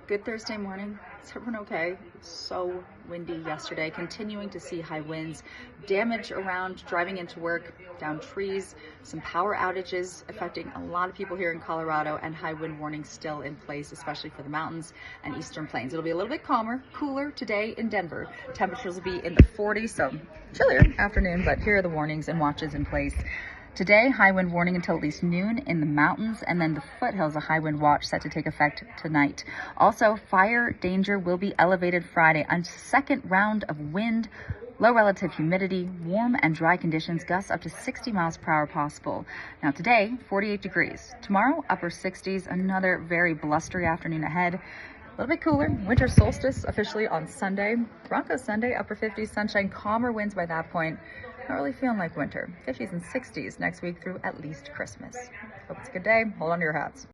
Good Thursday morning. Is everyone okay? So windy yesterday, continuing to see high winds, damage around driving into work, down trees, some power outages affecting a lot of people here in Colorado, and high wind warnings still in place, especially for the mountains and eastern plains. It'll be a little bit calmer, cooler today in Denver. Temperatures will be in the 40s, so chillier afternoon, but here are the warnings and watches in place. Today, high wind warning until at least noon in the mountains, and then the foothills, a high wind watch set to take effect tonight. Also, fire danger will be elevated Friday. A second round of wind, low relative humidity, warm and dry conditions, gusts up to 60 miles per hour possible. Now today, 48 degrees. Tomorrow, upper 60s, another very blustery afternoon ahead. A little bit cooler. Winter solstice officially on Sunday. Broncos Sunday, upper 50s, sunshine, calmer winds by that point. Not really feeling like winter. 50s and 60s next week through at least Christmas. Hope it's a good day. Hold on to your hats.